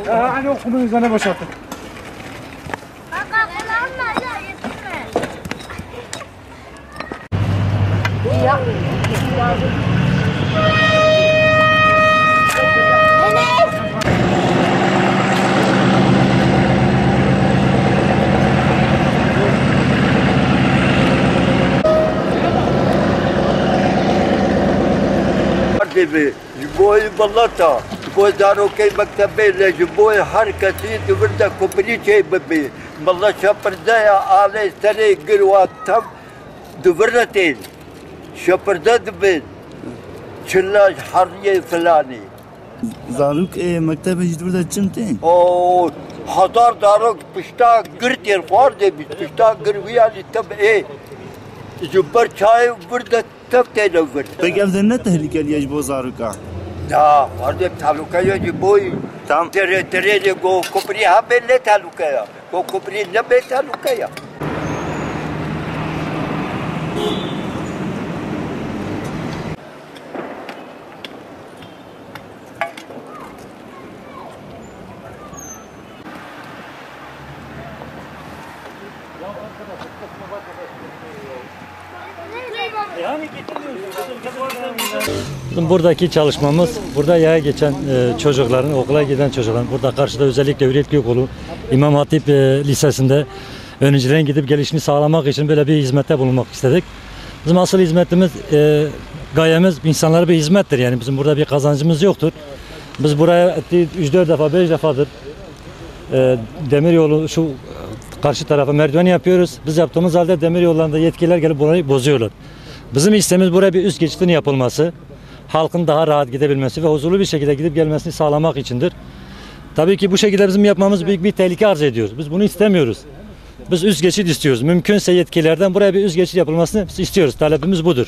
Hani okumun üzerine boşaltın. Ya. جبوي بلطة جبوي دارو كي مكتبي جبوي حركة سيد وردا كوبري شيء ببي بالله شابر دايا على سري قروات تم دورتين شابر دبن شلاج حرية فلاني زاروك مكتب جدول چمتين او حضار داروك پشتا گرت يرفار دي پشتا گرويا تب ايه جبر چاي وردا تب تنور بقى بدنا تهلك الياج بو زاروكا لا vardı talukaya boy tam tere go kopri ha belle talukaya go kopri ne be talukaya Buradaki çalışmamız, burada yaya geçen çocukların, okula giden çocukların, burada karşıda özellikle Hürriyet Okulu, İmam Hatip Lisesi'nde öğrencilerin gidip gelişini sağlamak için böyle bir hizmette bulunmak istedik. Bizim asıl hizmetimiz, gayemiz insanlara bir hizmettir. Yani bizim burada bir kazancımız yoktur. Biz buraya 3-4 defa, 5 defadır demiryolu şu karşı tarafa merdiven yapıyoruz. Biz yaptığımız halde demiryollarında yetkililer gelip burayı bozuyorlar. Bizim isteğimiz buraya bir üst geçidin yapılması, halkın daha rahat gidebilmesi ve huzurlu bir şekilde gidip gelmesini sağlamak içindir. Tabii ki bu şekilde bizim yapmamız büyük bir tehlike arz ediyor. Biz bunu istemiyoruz. Biz üst geçit istiyoruz. Mümkünse yetkililerden buraya bir üst geçit yapılmasını istiyoruz. Talebimiz budur.